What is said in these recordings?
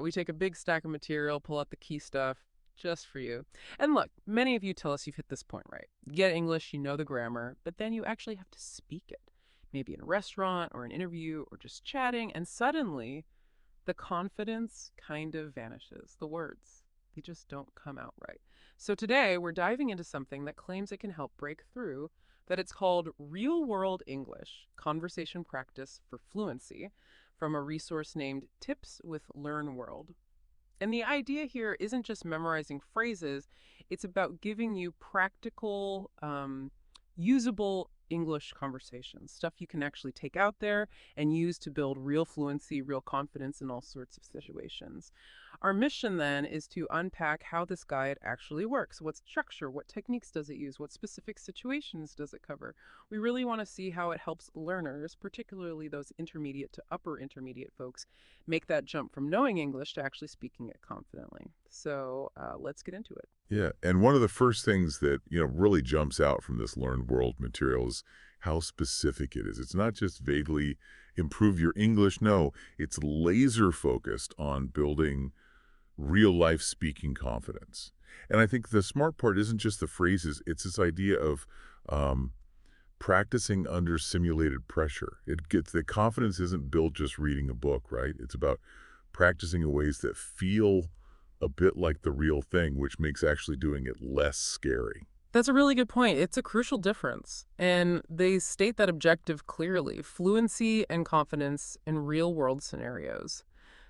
we take a big stack of material, pull out the key stuff just for you. And look, many of you tell us you've hit this point right. You get English, you know the grammar, but then you actually have to speak it. Maybe in a restaurant or an interview or just chatting, and suddenly the confidence kind of vanishes. The words, they just don't come out right. So today we're diving into something that claims it can help break through, that it's called Real World English, Conversation Practice for Fluency, from a resource named Tips with Learn World. And the idea here isn't just memorizing phrases, it's about giving you practical, usable English conversations, stuff you can actually take out there and use to build real fluency, real confidence in all sorts of situations. Our mission then is to unpack how this guide actually works. What structure, what techniques does it use, what specific situations does it cover? We really want to see how it helps learners, particularly those intermediate to upper intermediate folks, make that jump from knowing English to actually speaking it confidently. So let's get into it. Yeah, and one of the first things that, really jumps out from this Learned World material is how specific it is. It's not just vaguely improve your English. No, it's laser focused on building real-life speaking confidence. And I think the smart part isn't just the phrases, it's this idea of practicing under simulated pressure. The confidence isn't built just reading a book, right? It's about practicing in ways that feel a bit like the real thing, which makes actually doing it less scary. That's a really good point. It's a crucial difference. And they state that objective clearly: fluency and confidence in real world scenarios,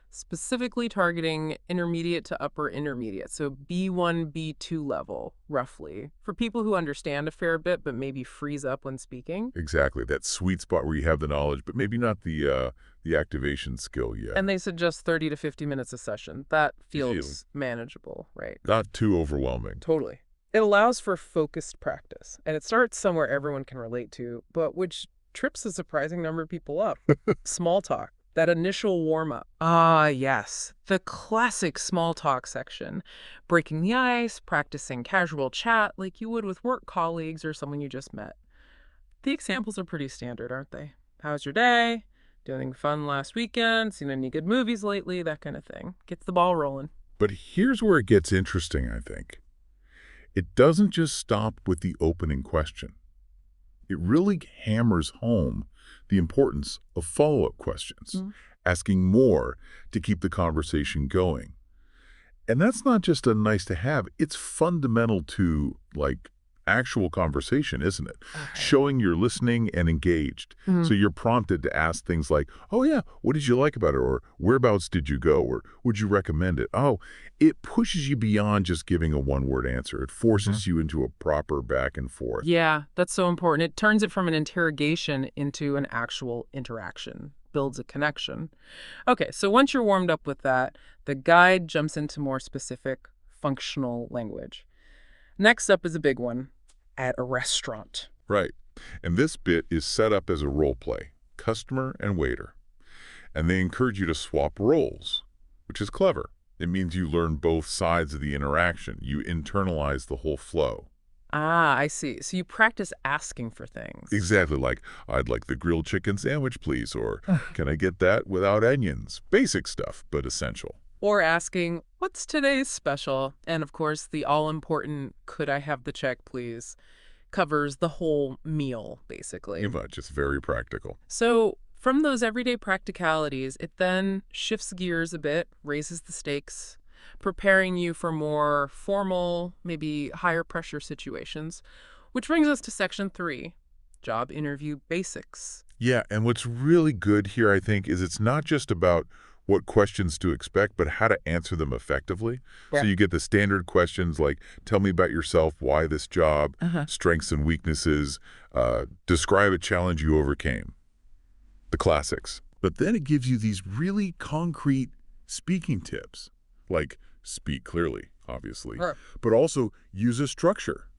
specifically targeting intermediate to upper intermediate, so B1, B2 level, roughly, for people who understand a fair bit but maybe freeze up when speaking. Exactly, that sweet spot where you have the knowledge, but maybe not the activation skill yet. And they suggest 30 to 50 minutes a session. That feels manageable, right? Not too overwhelming. Totally. It allows for focused practice, and it starts somewhere everyone can relate to, but which trips a surprising number of people up. Small talk. That initial warm-up. Ah, yes. The classic small talk section. Breaking the ice, practicing casual chat like you would with work colleagues or someone you just met. The examples are pretty standard, aren't they? How's your day? Doing anything fun last weekend? Seen any good movies lately? That kind of thing. Gets the ball rolling. But here's where it gets interesting, I think. It doesn't just stop with the opening question. It really hammers home the importance of follow-up questions, asking more to keep the conversation going. And that's not just a nice to have, it's fundamental to, actual conversation, isn't it? Okay. Showing you're listening and engaged. So you're prompted to ask things like, oh yeah, what did you like about it? Or whereabouts did you go? Or would you recommend it? Oh, it pushes you beyond just giving a one-word answer. It forces you into a proper back and forth. Yeah, that's so important. It turns it from an interrogation into an actual interaction, builds a connection. Okay, so once you're warmed up with that, the guide jumps into more specific functional language. Next up is a big one: at a restaurant. Right. And this bit is set up as a role play, customer and waiter. And they encourage you to swap roles, which is clever. It means you learn both sides of the interaction. You internalize the whole flow. Ah, I see. So you practice asking for things. Exactly, like, I'd like the grilled chicken sandwich, please, or can I get that without onions? Basic stuff, but essential. Or asking, what's today's special? And of course, the all-important, could I have the check, please, covers the whole meal, basically. Pretty much. It's very practical. So from those everyday practicalities, it then shifts gears a bit, raises the stakes, preparing you for more formal, maybe higher pressure situations, which brings us to section 3, job interview basics. Yeah, and what's really good here, I think, is it's not just about what questions to expect, but how to answer them effectively. Yeah. So you get the standard questions like, tell me about yourself, why this job, strengths and weaknesses, describe a challenge you overcame. The classics. But then it gives you these really concrete speaking tips, like speak clearly, obviously, but also use a structure,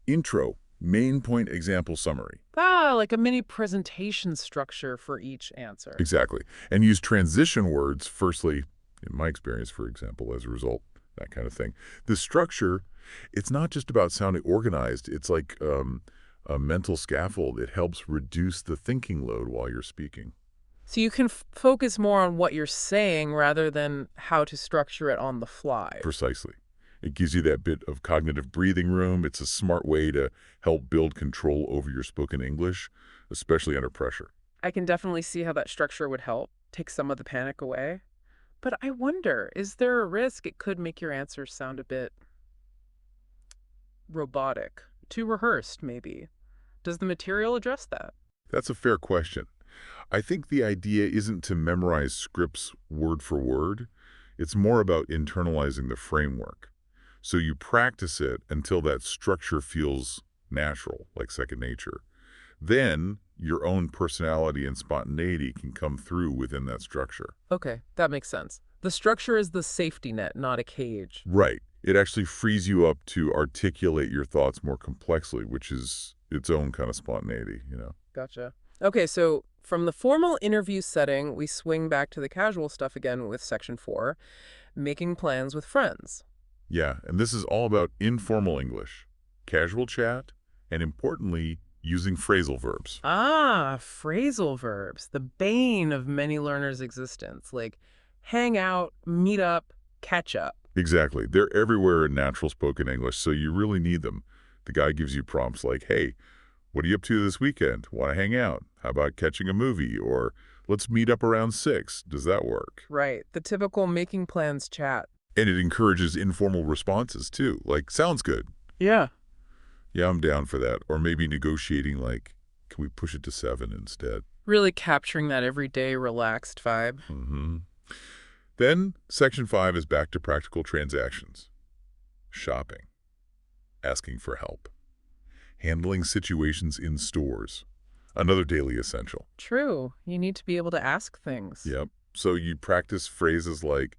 intro, main point, example, summary. Ah, like a mini presentation structure for each answer. Exactly. And use transition words, firstly, in my experience, for example, as a result, that kind of thing. The structure, it's not just about sounding organized. It's like a mental scaffold. It helps reduce the thinking load while you're speaking. So you can focus more on what you're saying rather than how to structure it on the fly. Precisely. It gives you that bit of cognitive breathing room. It's a smart way to help build control over your spoken English, especially under pressure. I can definitely see how that structure would help take some of the panic away. But I wonder, is there a risk it could make your answers sound a bit robotic? Too rehearsed, maybe? Does the material address that? That's a fair question. I think the idea isn't to memorize scripts word for word. It's more about internalizing the framework. So you practice it until that structure feels natural, like second nature. Then your own personality and spontaneity can come through within that structure. Okay, that makes sense. The structure is the safety net, not a cage. Right. It actually frees you up to articulate your thoughts more complexly, which is its own kind of spontaneity. Gotcha. Okay, so from the formal interview setting, we swing back to the casual stuff again with section 4, making plans with friends. Yeah, and this is all about informal English, casual chat, and importantly, using phrasal verbs. Ah, phrasal verbs, the bane of many learners' existence, like hang out, meet up, catch up. Exactly. They're everywhere in natural spoken English, so you really need them. The guy gives you prompts like, hey, what are you up to this weekend? Want to hang out? How about catching a movie? Or let's meet up around 6. Does that work? Right, the typical making plans chat. And it encourages informal responses, too. Like, sounds good. Yeah. Yeah, I'm down for that. Or maybe negotiating like, can we push it to 7 instead? Really capturing that everyday relaxed vibe. Mm-hmm. Then, Section 5 is back to practical transactions. Shopping. Asking for help. Handling situations in stores. Another daily essential. True, you need to be able to ask things. Yep. So you practice phrases like,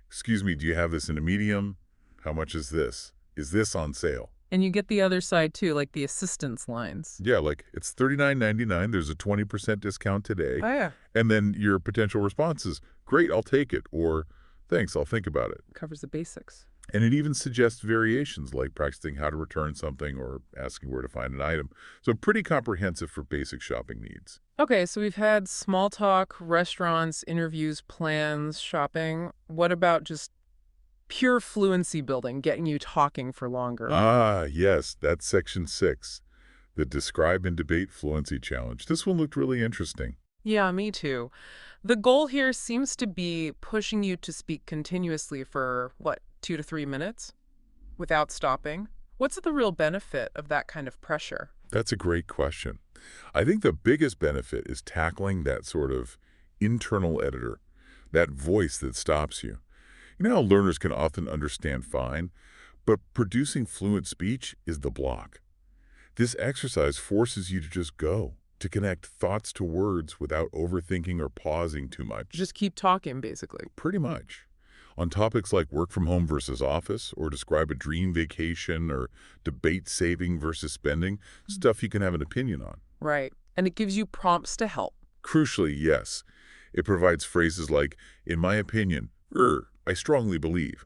excuse me, do you have this in a medium? How much is this? Is this on sale? And you get the other side too, like the assistance lines. Yeah, like, it's $39.99. There's a 20% discount today. Oh, yeah. And then your potential response is, great, I'll take it. Or, thanks, I'll think about it. Covers the basics. And it even suggests variations, like practicing how to return something or asking where to find an item. So pretty comprehensive for basic shopping needs. Okay, so we've had small talk, restaurants, interviews, plans, shopping. What about just pure fluency building, getting you talking for longer? Ah, yes, that's Section 6, the Describe and Debate Fluency Challenge. This one looked really interesting. Yeah, me too. The goal here seems to be pushing you to speak continuously for, what, 2 to 3 minutes? Without stopping? What's the real benefit of that kind of pressure? That's a great question. I think the biggest benefit is tackling that sort of internal editor, that voice that stops you. You know how learners can often understand fine, but producing fluent speech is the block. This exercise forces you to just go, to connect thoughts to words without overthinking or pausing too much. Just keep talking, basically. Pretty much. On topics like work from home versus office, or describe a dream vacation, or debate saving versus spending, stuff you can have an opinion on. Right. And it gives you prompts to help. Crucially, yes, it provides phrases like, in my opinion, I strongly believe,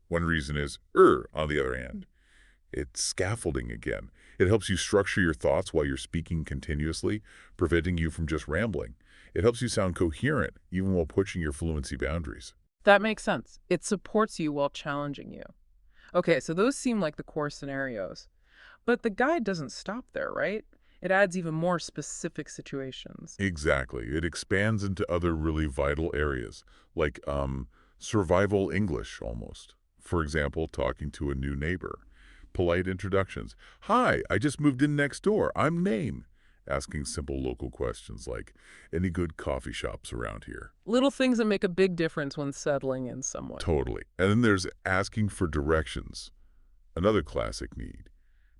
One reason is, on the other hand. It's scaffolding again. It helps you structure your thoughts while you're speaking continuously, preventing you from just rambling. It helps you sound coherent, even while pushing your fluency boundaries. That makes sense. It supports you while challenging you. Okay, so those seem like the core scenarios. But the guide doesn't stop there, right? It adds even more specific situations. Exactly. It expands into other really vital areas, like survival English, almost. For example, talking to a new neighbor. Polite introductions. Hi, I just moved in next door. I'm Name. Asking simple local questions like, any good coffee shops around here? Little things that make a big difference when settling in somewhere. Totally. And then there's asking for directions. Another classic need.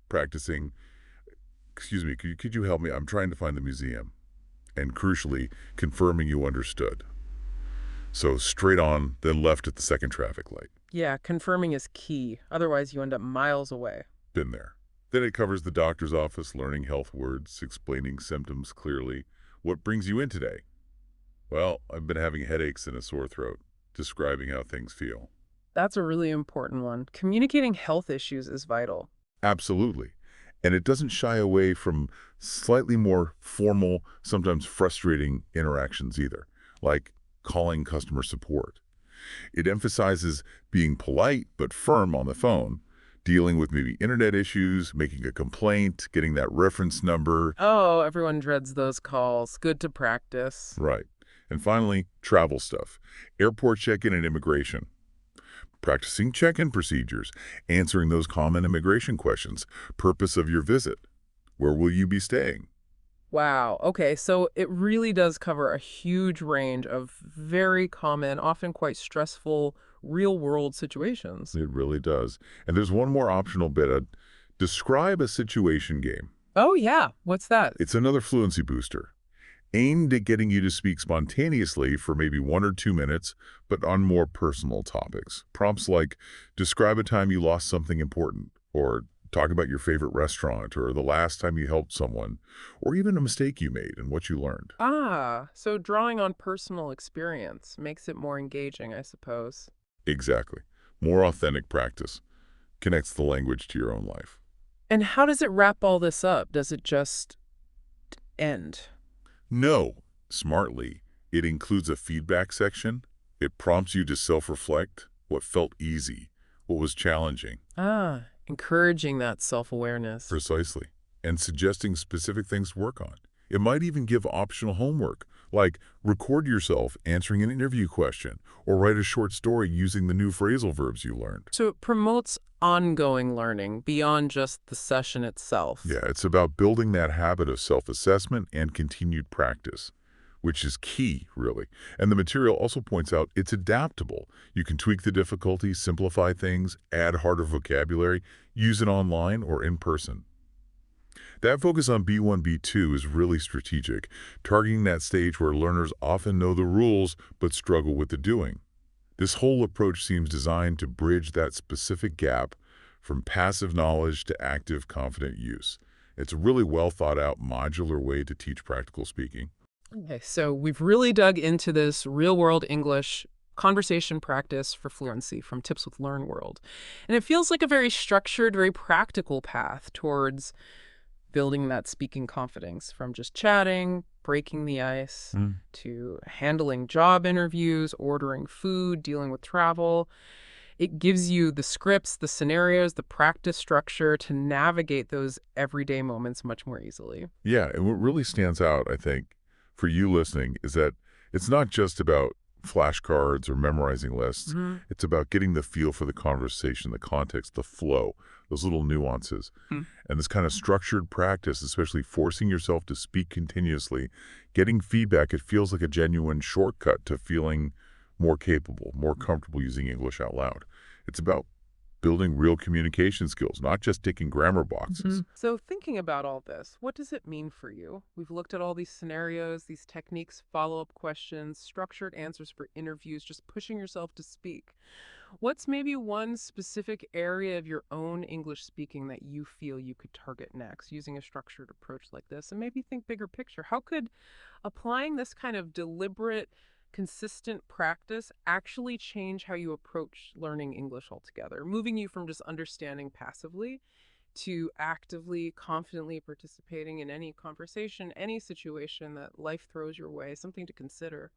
Practicing, excuse me, could you help me? I'm trying to find the museum. And crucially, confirming you understood. So straight on, then left at the second traffic light. Yeah, confirming is key. Otherwise, you end up miles away. Been there. Then it covers the doctor's office, learning health words, explaining symptoms clearly. What brings you in today? Well, I've been having headaches and a sore throat. Describing how things feel. That's a really important one. Communicating health issues is vital. Absolutely. And it doesn't shy away from slightly more formal, sometimes frustrating interactions either. like calling customer support. It emphasizes being polite but firm on the phone, dealing with maybe internet issues, making a complaint, getting that reference number. Oh, everyone dreads those calls. Good to practice. Right. And finally, travel stuff. Airport check-in and immigration. Practicing check-in procedures, answering those common immigration questions. Purpose of your visit. Where will you be staying? Wow. Okay, so it really does cover a huge range of very common, often quite stressful, real-world situations. It really does. And there's one more optional bit. Describe a situation game. Oh, yeah. What's that? It's another fluency booster, aimed at getting you to speak spontaneously for maybe 1 or 2 minutes, but on more personal topics. Prompts like, describe a time you lost something important, or talk about your favorite restaurant, or the last time you helped someone, or even a mistake you made and what you learned. Ah, so drawing on personal experience makes it more engaging, I suppose. Exactly. More authentic practice connects the language to your own life. And how does it wrap all this up? Does it just end? No, smartly, it includes a feedback section. It prompts you to self-reflect what felt easy, what was challenging, Ah, encouraging that self-awareness. precisely, and suggesting specific things to work on. It might even give optional homework, like record yourself answering an interview question or write a short story using the new phrasal verbs you learned. So it promotes ongoing learning beyond just the session itself. Yeah, it's about building that habit of self-assessment and continued practice, which is key, really. And the material also points out it's adaptable. You can tweak the difficulty, simplify things, add harder vocabulary, use it online or in person. That focus on B1, B2 is really strategic, targeting that stage where learners often know the rules but struggle with the doing. This whole approach seems designed to bridge that specific gap from passive knowledge to active, confident use. It's a really well thought out, modular way to teach practical speaking. Okay, so we've really dug into this real-world English conversation practice for fluency from Tips with Learn World. And it feels like a very structured, very practical path towards building that speaking confidence from just chatting, breaking the ice, to handling job interviews, ordering food, dealing with travel. It gives you the scripts, the scenarios, the practice structure to navigate those everyday moments much more easily. Yeah, and what really stands out, I think, for you listening is that it's not just about flashcards or memorizing lists. Hmm. It's about getting the feel for the conversation, the context, the flow, those little nuances. And this kind of structured practice, especially forcing yourself to speak continuously, getting feedback, it feels like a genuine shortcut to feeling more capable, more comfortable using English out loud. It's about building real communication skills, not just ticking grammar boxes. So thinking about all this, what does it mean for you? We've looked at all these scenarios, these techniques, follow-up questions, structured answers for interviews, just pushing yourself to speak. What's maybe one specific area of your own English speaking that you feel you could target next using a structured approach like this? And maybe think bigger picture. How could applying this kind of deliberate, consistent practice actually change how you approach learning English altogether, moving you from just understanding passively to actively, confidently participating in any conversation, any situation that life throws your way, something to consider?